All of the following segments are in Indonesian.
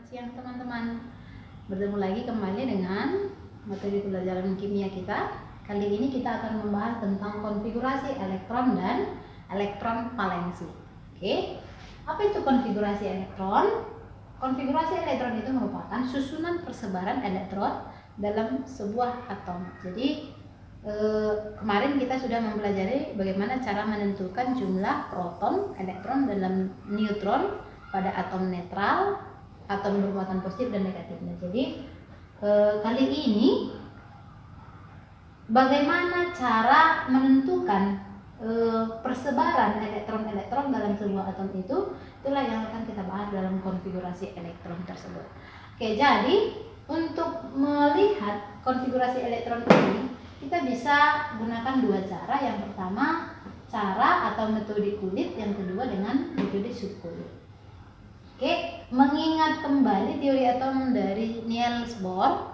siang teman-teman. Bertemu lagi kembali dengan materi pelajaran kimia kita. Kali ini kita akan membahas tentang konfigurasi elektron dan elektron valensi. Oke, apa itu konfigurasi elektron? Konfigurasi elektron itu merupakan susunan persebaran elektron dalam sebuah atom. Jadi kemarin kita sudah mempelajari bagaimana cara menentukan jumlah proton, elektron, dan neutron pada atom netral, atom bermuatan positif dan negatif. Nah, jadi kali ini bagaimana cara menentukan persebaran elektron-elektron dalam sebuah atom itulah yang akan kita bahas dalam konfigurasi elektron tersebut. Oke, jadi untuk melihat konfigurasi elektron ini kita bisa gunakan dua cara. Yang pertama cara atau metode kulit, yang kedua dengan metode subkulit. Oke, mengingat kembali teori atom dari Niels Bohr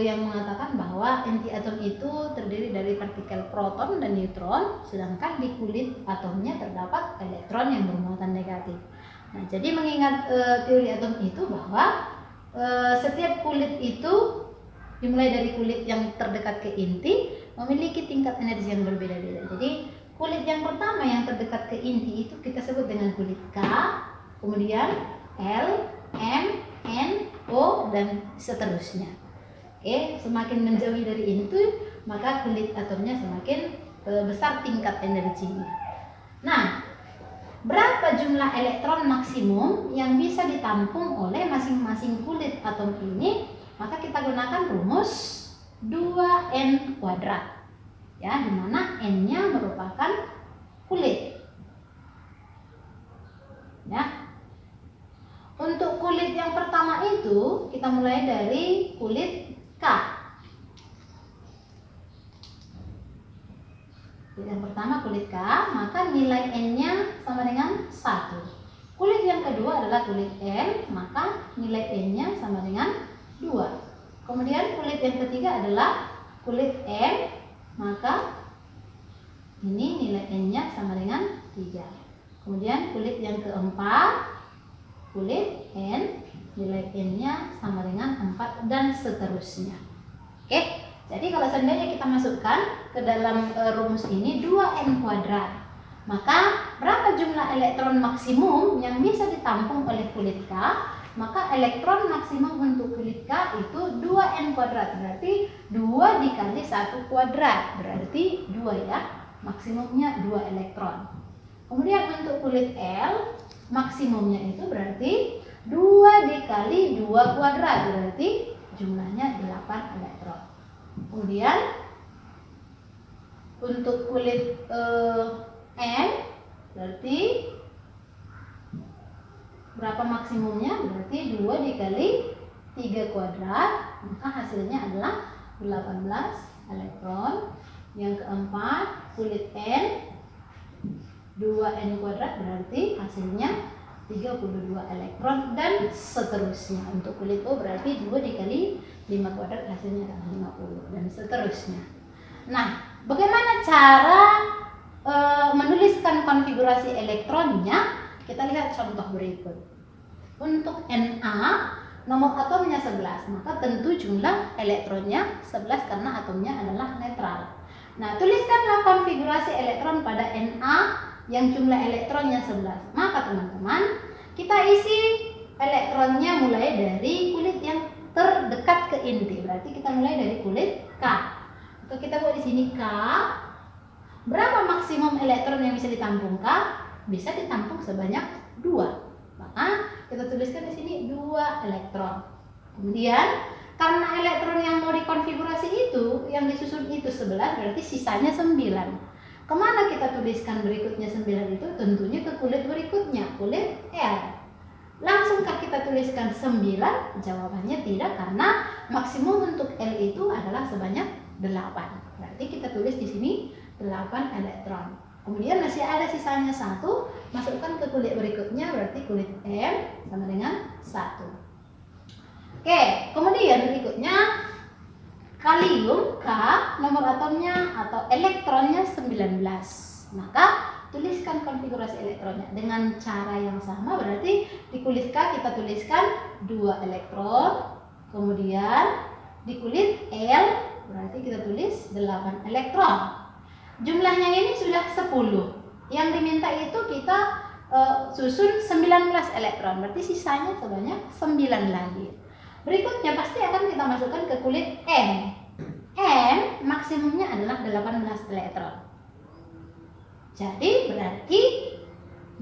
yang mengatakan bahwa inti atom itu terdiri dari partikel proton dan neutron, sedangkan di kulit atomnya terdapat elektron yang bermuatan negatif. Nah, jadi mengingat teori atom itu bahwa setiap kulit itu dimulai dari kulit yang terdekat ke inti memiliki tingkat energi yang berbeda-beda. Jadi kulit yang pertama yang terdekat ke inti itu kita sebut dengan kulit K, kemudian L, M, N, O, dan seterusnya. Oke, semakin menjauhi dari inti maka kulit atomnya semakin besar tingkat energinya. Nah, berapa jumlah elektron maksimum yang bisa ditampung oleh masing-masing kulit atom ini? Maka kita gunakan rumus 2n kuadrat, ya, dimana n-nya merupakan kulit. Ya, untuk kulit yang pertama itu kita mulai dari kulit K. Kulit yang pertama kulit K, maka nilai n-nya sama dengan 1. Kulit yang kedua adalah kulit N, maka nilai n-nya sama dengan 2. Kemudian kulit yang ketiga adalah kulit M, maka ini nilai n-nya sama dengan 3. Kemudian kulit yang keempat, kulit N, nilai n-nya sama dengan 4, dan seterusnya. Oke, jadi kalau seandainya kita masukkan ke dalam rumus ini 2n kuadrat, maka berapa jumlah elektron maksimum yang bisa ditampung oleh kulit K? Maka elektron maksimum untuk kulit K itu 2n kuadrat, berarti 2 dikali 1 kuadrat, berarti 2 ya, maksimumnya 2 elektron. Kemudian untuk kulit L, maksimumnya itu berarti 2 dikali 2 kuadrat, berarti jumlahnya 8 elektron. Kemudian untuk kulit M, berarti berapa maksimumnya? Berarti 2 dikali 3 kuadrat, maka hasilnya adalah 18 elektron. Yang keempat, kulit N, 2n kuadrat, berarti hasilnya 32 elektron, dan seterusnya. Untuk kulit O berarti 2 dikali 5 kuadrat, hasilnya adalah 50, dan seterusnya. Nah, bagaimana cara menuliskan konfigurasi elektronnya? Kita lihat contoh berikut. Untuk Na, nomor atomnya 11, maka tentu jumlah elektronnya 11 karena atomnya adalah netral. Nah, tuliskanlah konfigurasi elektron pada Na yang jumlah elektronnya 11. Maka teman-teman, kita isi elektronnya mulai dari kulit yang terdekat ke inti. Berarti kita mulai dari kulit K. Atau kita buat di sini K. Berapa maksimum elektron yang bisa ditampung K? Bisa ditampung sebanyak 2. Maka kita tuliskan di sini 2 elektron. Kemudian karena elektron yang mau dikonfigurasi itu, yang disusun itu 11, berarti sisanya 9. Kemana kita tuliskan berikutnya 9 itu? Tentunya ke kulit berikutnya, kulit L. Langsungkah kita tuliskan 9? Jawabannya tidak, karena maksimum untuk L itu adalah sebanyak 8. Berarti kita tulis di sini 8 elektron. Kemudian masih ada sisanya 1, masukkan ke kulit berikutnya, berarti kulit M sama dengan 1. Oke, kemudian berikutnya kalium K, nomor atomnya atau elektronnya 19. Maka tuliskan konfigurasi elektronnya dengan cara yang sama. Berarti di kulit K kita tuliskan 2 elektron, kemudian di kulit L berarti kita tulis 8 elektron. Jumlahnya ini sudah 10. Yang diminta itu kita susun 19 elektron, berarti sisanya sebanyak 9 lagi. Berikutnya pasti akan kita masukkan ke kulit M. M maksimumnya adalah 18 elektron. Jadi berarti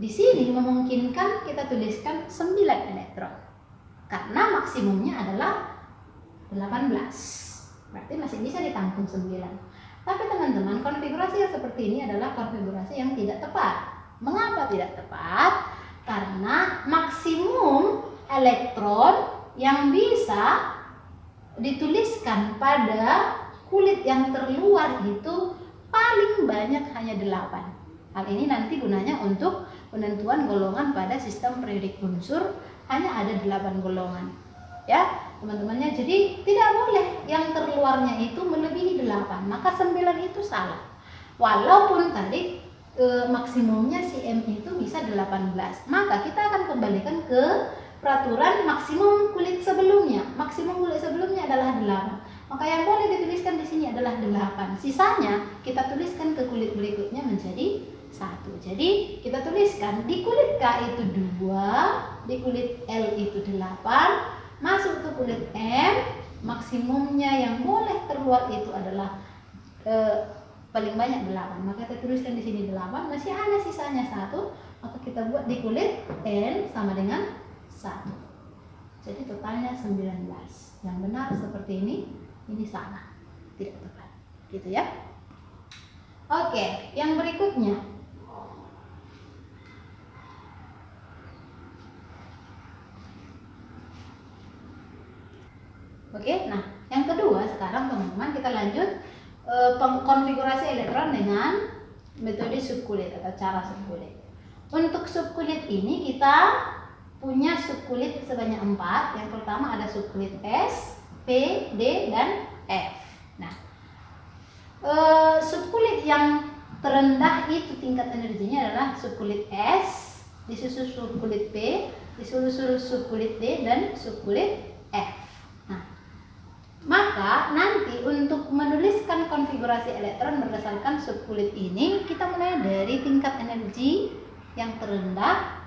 di sini memungkinkan kita tuliskan 9 elektron. Karena maksimumnya adalah 18. Berarti masih bisa ditampung 9. Tapi teman-teman, konfigurasi yang seperti ini adalah konfigurasi yang tidak tepat. Mengapa tidak tepat? Karena maksimum elektron yang bisa dituliskan pada kulit yang terluar itu paling banyak hanya 8. Hal ini nanti gunanya untuk penentuan golongan pada sistem periodik unsur, hanya ada 8 golongan. Ya, teman-temannya, jadi tidak boleh yang terluarnya itu melebihi 8, maka 9 itu salah. Walaupun tadi maksimumnya si M itu bisa 18, maka kita akan kembalikan ke peraturan maksimum kulit sebelumnya. Maksimum kulit sebelumnya adalah 8, maka yang boleh dituliskan di sini adalah 8. Sisanya kita tuliskan ke kulit berikutnya menjadi 1. Jadi kita tuliskan di kulit K itu 2, di kulit L itu 8, masuk ke kulit M, maksimumnya yang boleh keluar itu adalah paling banyak 8. Maka kita tuliskan di sini 8, masih ada sisanya 1, maka kita buat di kulit N sama dengan 1. Jadi totalnya 19. Yang benar seperti ini salah, tidak tepat. Gitu ya. Oke, yang berikutnya. Oke, nah yang kedua sekarang teman-teman kita lanjut konfigurasi elektron dengan metode subkulit atau cara subkulit. Untuk subkulit ini kita punya subkulit sebanyak 4. Yang pertama ada subkulit S, P, D, dan F. Nah, subkulit yang terendah itu tingkat energinya adalah subkulit S, disusul subkulit P, disusul subkulit D, dan subkulit F. Maka nanti untuk menuliskan konfigurasi elektron berdasarkan subkulit ini, kita mulai dari tingkat energi yang terendah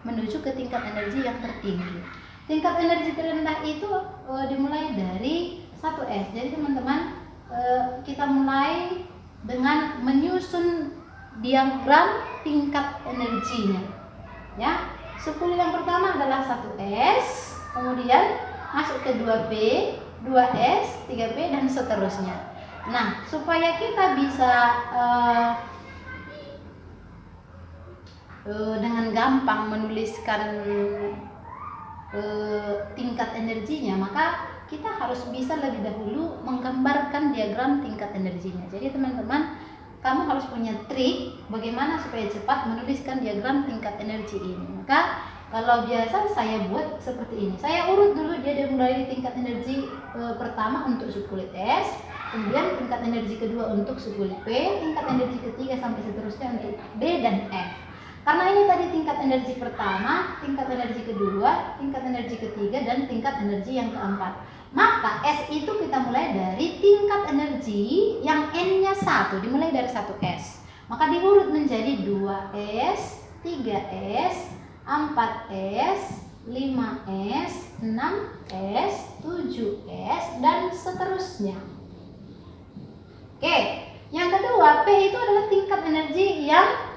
menuju ke tingkat energi yang tertinggi. Tingkat energi terendah itu dimulai dari 1S. Jadi teman-teman, kita mulai dengan menyusun diagram tingkat energinya. Ya, subkulit yang pertama adalah 1S, kemudian masuk ke 2P, 2S, 3P, dan seterusnya. Nah, supaya kita bisa dengan gampang menuliskan tingkat energinya, maka kita harus bisa lebih dahulu menggambarkan diagram tingkat energinya. Jadi teman-teman, kamu harus punya trik bagaimana supaya cepat menuliskan diagram tingkat energi ini. Maka kalau biasa saya buat seperti ini. Saya urut dulu dia dimulai tingkat energi pertama untuk subkulit S, kemudian tingkat energi kedua untuk subkulit P, tingkat energi ketiga sampai seterusnya untuk D dan F. Karena ini tadi tingkat energi pertama, tingkat energi kedua, tingkat energi ketiga, dan tingkat energi yang keempat. Maka S itu kita mulai dari tingkat energi yang N-nya 1, dimulai dari 1S. Maka diurut menjadi 2S, 3S, 4S, 5S, 6S, 7S, dan seterusnya. Oke, yang kedua, P itu adalah tingkat energi yang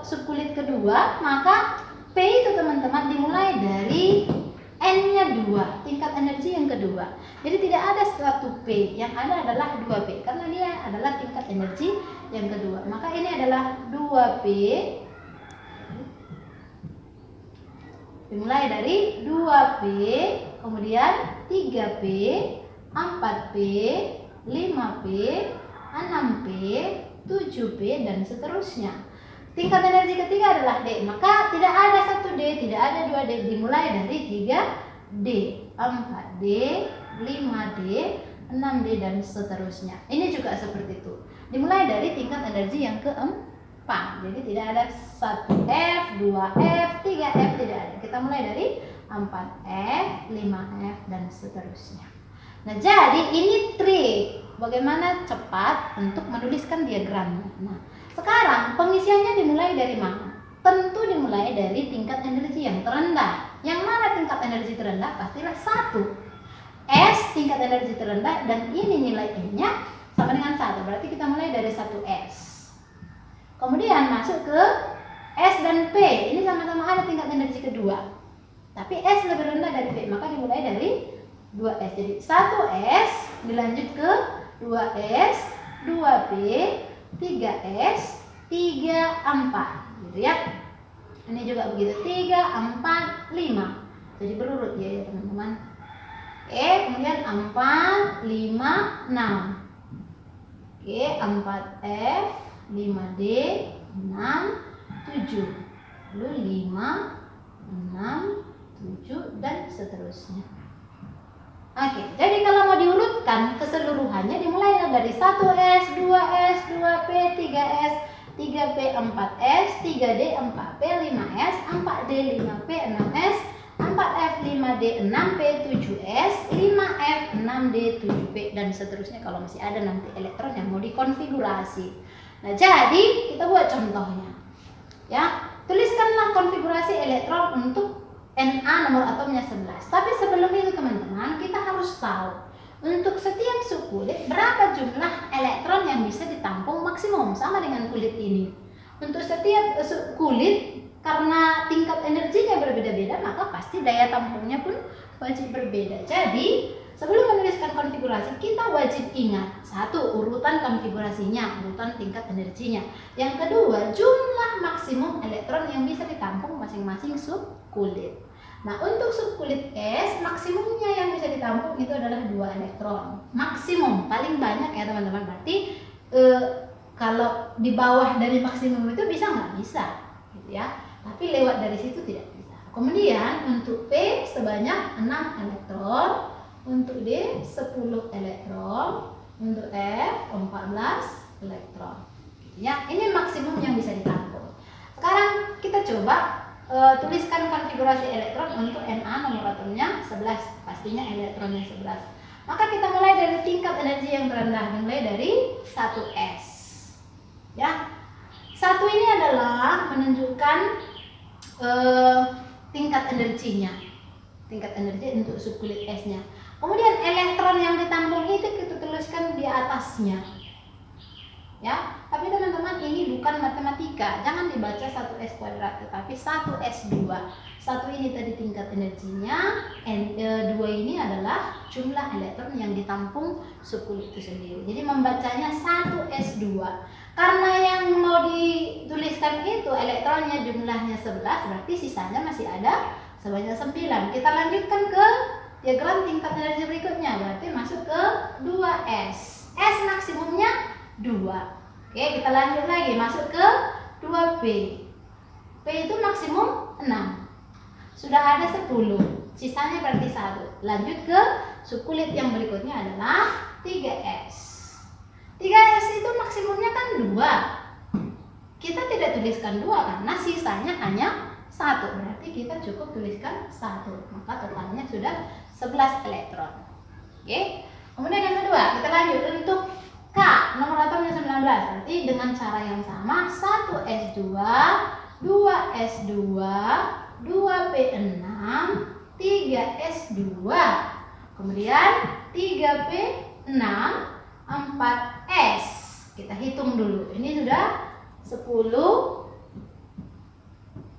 subkulit kedua. Maka P itu teman-teman dimulai dari N-nya 2, tingkat energi yang kedua. Jadi tidak ada 1P, yang ada adalah 2P, karena dia adalah tingkat energi yang kedua. Maka ini adalah 2P, dimulai dari 2P, kemudian 3P, 4P, 5P, 6P, 7P, dan seterusnya. Tingkat energi ketiga adalah D, maka tidak ada 1D, tidak ada 2D, dimulai dari 3D, 4D, 5D, 6D, dan seterusnya. Ini juga seperti itu, dimulai dari tingkat energi yang keempat. depan. Jadi tidak ada 1F, 2F, 3F, tidak ada. Kita mulai dari 4F, 5F, dan seterusnya. Nah, jadi ini trik bagaimana cepat untuk menuliskan diagramnya. Nah, sekarang pengisiannya dimulai dari mana? Tentu dimulai dari tingkat energi yang terendah. Yang mana tingkat energi terendah? Pastilah 1. S tingkat energi terendah, dan ini nilai N-nya sama dengan 1. Berarti kita mulai dari 1S. Kemudian masuk ke S dan P. Ini sama-sama ada tingkat energi kedua. Tapi S lebih rendah dari P, maka dimulai dari 2S. Jadi 1S dilanjut ke 2S, 2P, 3S, 3, 4. Gitu ya. Ini juga begitu. 3, 4, 5. Jadi berurut ya teman-teman. Oke, kemudian 4, 5, 6. Oke, 4F, 5D, 6, 7. Lalu 5, 6, 7, dan seterusnya. Oke, jadi kalau mau diurutkan keseluruhannya dimulai dari 1S, 2S, 2P, 3S, 3P, 4S, 3D, 4P, 5S, 4D, 5P, 6S, 4F, 5D, 6P, 7S, 5F, 6D, 7P, dan seterusnya kalau masih ada nanti elektron yang mau dikonfigurasi. Nah, jadi kita buat contohnya. Ya, tuliskanlah konfigurasi elektron untuk Na nomor atomnya 11. Tapi sebelum itu teman-teman, kita harus tahu untuk setiap subkulit berapa jumlah elektron yang bisa ditampung maksimum, sama dengan kulit ini. Untuk setiap subkulit, karena tingkat energinya berbeda-beda, maka pasti daya tampungnya pun wajib berbeda. Jadi sebelum menuliskan konfigurasi, kita wajib ingat, 1, urutan konfigurasinya, urutan tingkat energinya. Yang kedua, jumlah maksimum elektron yang bisa ditampung masing-masing subkulit. Nah, untuk subkulit S, maksimumnya yang bisa ditampung itu adalah 2 elektron. Maksimum, paling banyak ya teman-teman. Berarti kalau di bawah dari maksimum itu bisa nggak? Bisa, gitu ya. Tapi lewat dari situ tidak bisa. Kemudian untuk P sebanyak 6 elektron, untuk D 10 elektron, untuk F 14 elektron. Ya, ini maksimum yang bisa ditampung. Sekarang kita coba tuliskan konfigurasi elektron untuk Na nomor atomnya 11, pastinya elektronnya 11. Maka kita mulai dari tingkat energi yang terendah, dimulai dari 1S. Ya. 1 ini adalah menunjukkan tingkat energinya. Tingkat energi untuk subkulit S-nya. Kemudian elektron yang ditampung itu kita tuliskan di atasnya. Ya, tapi teman-teman ini bukan matematika. Jangan dibaca 1S kuadrat, tetapi 1S2. 1 ini tadi tingkat energinya, 2 ini adalah jumlah elektron yang ditampung subkulit itu sendiri. Jadi membacanya 1S2. Karena yang mau dituliskan itu elektronnya jumlahnya 11, berarti sisanya masih ada sebanyak 9. Kita lanjutkan ke diagram tingkat energi berikutnya, berarti masuk ke 2S. S maksimumnya 2. Oke, kita lanjut lagi, masuk ke 2P. P itu maksimum 6. Sudah ada 10, sisanya berarti 1. Lanjut ke subkulit yang berikutnya adalah 3S. 3S itu maksimumnya kan 2. Kita tidak tuliskan 2 karena sisanya hanya 1. Berarti kita cukup tuliskan 1. Maka totalnya sudah 11 elektron. Oke. Kemudian yang kedua, kita lanjut untuk K, nomor atomnya 19. Berarti dengan cara yang sama, 1S2, 2S2, 2P6, 3S2. Kemudian 3P6, 4S. Kita hitung dulu. Ini sudah 10.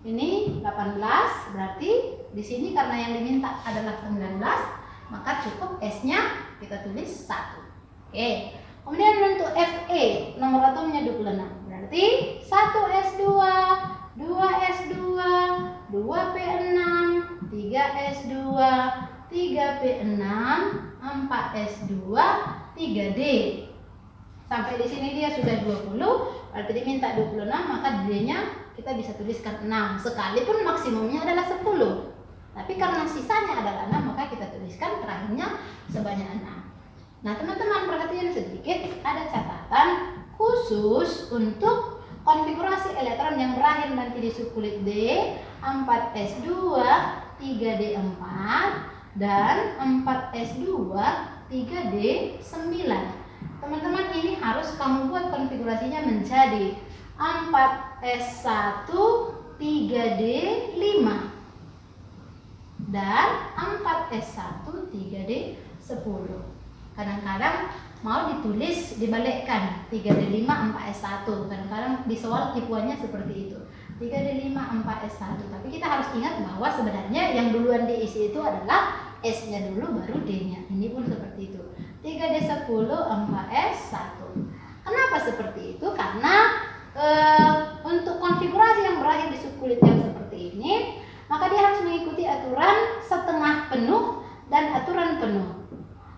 Ini 18. Berarti di sini karena yang diminta adalah 19, maka cukup S-nya kita tulis 1. Oke. Kemudian untuk Fe, nomor atomnya 26. Berarti 1S2, 2S2, 2P6, 3S2, 3P6, 4S2, 3D. Sampai di sini dia sudah 20, berarti diminta 26, maka D-nya kita bisa tuliskan 6. Sekalipun maksimumnya adalah 10. Tapi karena sisanya adalah 6, maka kita tuliskan terakhirnya sebanyak 6. Nah, teman-teman perhatian sedikit, ada catatan khusus untuk konfigurasi elektron yang berakhir nanti di subkulit D 4s2 3d4 dan 4s2 3d9. Teman-teman, ini harus kamu buat konfigurasinya menjadi 4s1 3d5 dan 4s1 3d10. Kadang-kadang mau ditulis dibalikkan 3d5 4s1. Kadang-kadang di soal tipuannya seperti itu, 3d5 4s1. Tapi kita harus ingat bahwa sebenarnya yang duluan diisi itu adalah S-nya dulu baru D-nya. Ini pun seperti itu, 3d10 4s1. Kenapa seperti itu? Karena untuk konfigurasi yang berakhir di subkulit yang seperti ini, maka dia harus mengikuti aturan setengah penuh dan aturan penuh.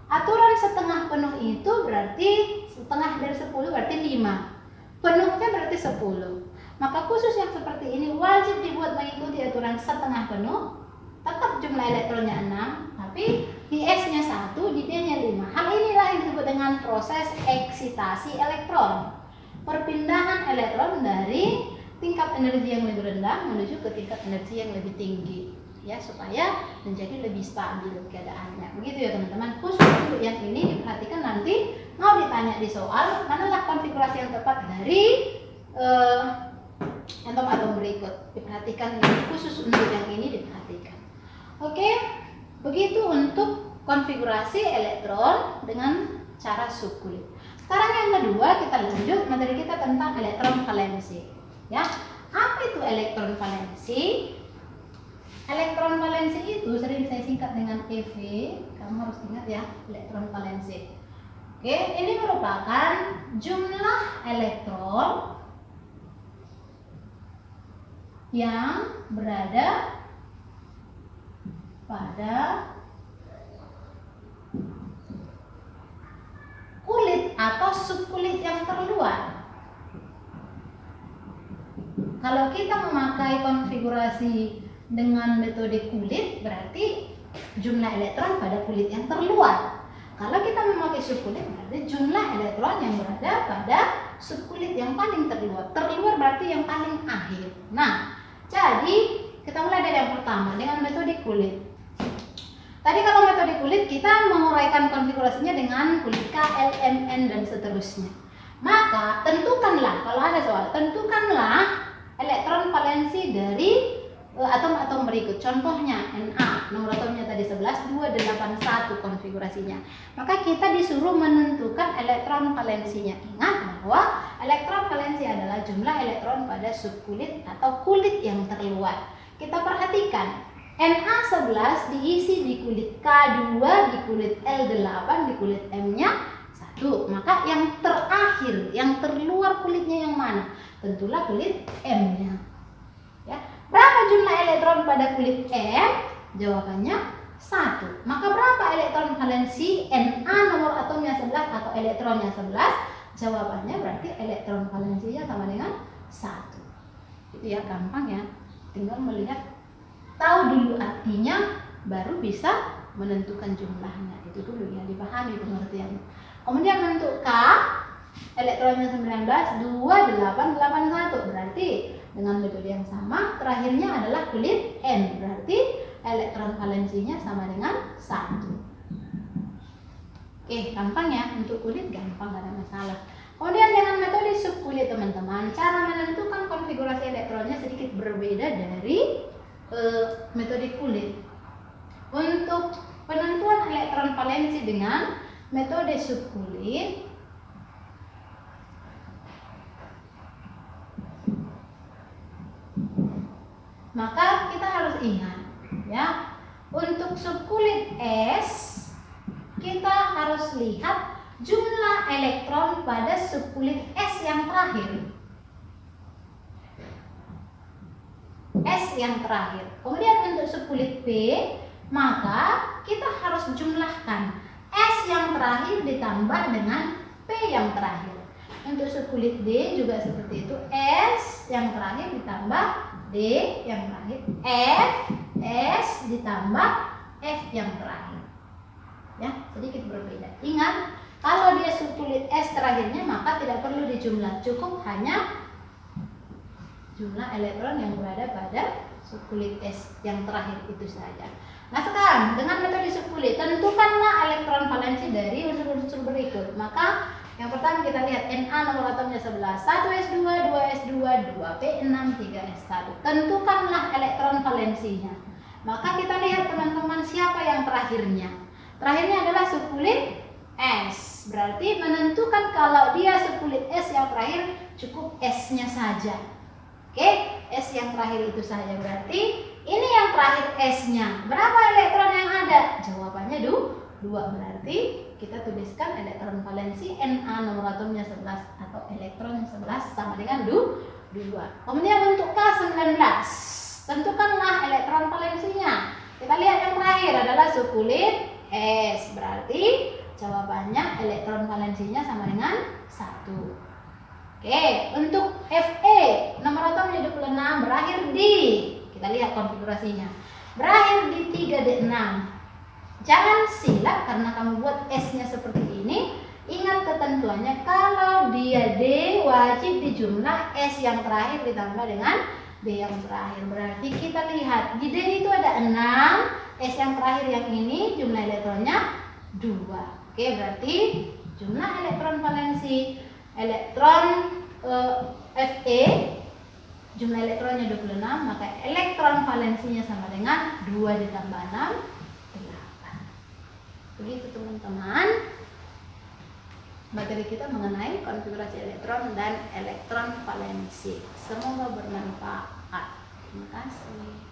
Aturan setengah penuh itu berarti setengah dari 10 berarti 5. Penuhnya berarti 10. Maka khusus yang seperti ini wajib dibuat mengikuti aturan setengah penuh. Tetap jumlah elektronnya 6, tapi di S-nya 1, di D-nya 5. Hal inilah yang disebut dengan proses eksitasi elektron. Perpindahan elektron dari tingkat energi yang lebih rendah menuju ke tingkat energi yang lebih tinggi, ya, supaya menjadi lebih stabil keadaannya. Begitu ya teman-teman. Khusus untuk yang ini diperhatikan, nanti mau ditanya di soal manalah konfigurasi yang tepat dari atom-atom berikut. Diperhatikan, ini khusus untuk yang ini diperhatikan. Oke, begitu untuk konfigurasi elektron dengan cara subkulit. Sekarang yang kedua, kita lanjut materi kita tentang elektron valensi. Ya, apa itu elektron valensi? Elektron valensi itu sering saya singkat dengan EV. Kamu harus ingat ya, elektron valensi. Oke, ini merupakan jumlah elektron yang berada pada kulit atau subkulit yang terluar. Kalau kita memakai konfigurasi dengan metode kulit, berarti jumlah elektron pada kulit yang terluar. Kalau kita memakai subkulit, berarti jumlah elektron yang berada pada subkulit yang paling terluar. Terluar berarti yang paling akhir. Nah, jadi kita mulai dari yang pertama dengan metode kulit. Tadi kalau metode kulit kita menguraikan konfigurasinya dengan kulit K, L, M, N dan seterusnya. Maka tentukanlah, kalau ada soal, tentukanlah elektron valensi dari atom-atom berikut. Contohnya Na, nomor atomnya tadi 11, 281 konfigurasinya. Maka kita disuruh menentukan elektron valensinya. Ingat bahwa elektron valensi adalah jumlah elektron pada subkulit atau kulit yang terluar. Kita perhatikan, Na11 diisi di kulit K2, di kulit L8, di kulit M-nya 1. Maka yang terakhir, yang terluar kulitnya yang mana? Tentulah kulit M-nya. Ya. Berapa jumlah elektron pada kulit M? Jawabannya 1. Maka berapa elektron valensi Na nomor atomnya 11 atau elektronnya 11? Jawabannya berarti elektron valensinya sama dengan 1. Itu ya, gampang ya. Tinggal melihat, tahu dulu artinya, baru bisa menentukan jumlahnya. Itu dulu ya, dipahami pengertiannya. Kemudian untuk K, elektronnya 19, 2881. Berarti dengan metode yang sama, terakhirnya adalah kulit N. Berarti elektron valensinya sama dengan 1. Oke, gampang ya. Untuk kulit gampang, gak ada masalah. Kemudian dengan metode subkulit teman-teman, cara menentukan konfigurasi elektronnya sedikit berbeda dari metode kulit. Untuk penentuan elektron valensi dengan metode subkulit, maka kita harus ingat ya, untuk subkulit S kita harus lihat jumlah elektron pada subkulit S yang terakhir. S yang terakhir. Kemudian untuk subkulit P, maka kita harus jumlahkan S yang terakhir ditambah dengan P yang terakhir. Untuk subkulit D juga seperti itu, S yang terakhir ditambah D yang terakhir, F, S ditambah F yang terakhir. Ya, sedikit berbeda. Ingat, kalau dia subkulit S terakhirnya maka tidak perlu dijumlah, cukup hanya jumlah elektron yang berada pada subkulit S yang terakhir itu saja. Nah sekarang dengan metode subkulit tentukanlah elektron valensi dari unsur-unsur berikut. Maka yang pertama kita lihat Na nomor atomnya 11, 1s2, 2s2, 2p6, 3s1. Tentukanlah elektron valensinya. Maka kita lihat teman-teman siapa yang terakhirnya. Terakhirnya adalah subkulit S. Berarti menentukan kalau dia subkulit S yang terakhir cukup S-nya saja. Oke, S yang terakhir itu saja. Berarti ini yang terakhir S-nya. Berapa elektron yang ada? Jawabannya 2. Berarti kita tuliskan elektron valensi Na nomor atomnya 11 atau elektron 11 sama dengan 2. Kemudian untuk K19, tentukanlah elektron valensinya. Kita lihat yang terakhir adalah subkulit S. Berarti jawabannya elektron valensinya sama dengan 1. Oke, untuk Fe nomor atomnya 26 berakhir di, kita lihat konfigurasinya, berakhir di 3D6. Jangan silap karena kamu buat S-nya seperti ini. Ingat ketentuannya, kalau dia D wajib dijumlah S yang terakhir ditambah dengan D yang terakhir. Berarti kita lihat di D itu ada 6, S yang terakhir yang ini jumlah elektronnya 2. Oke, berarti jumlah elektron valensi elektron Fe jumlah elektronnya 26, maka elektron valensinya sama dengan 2 ditambah 6, 8. Begitu teman-teman materi kita mengenai konfigurasi elektron dan elektron valensi. Semoga bermanfaat. Terima kasih.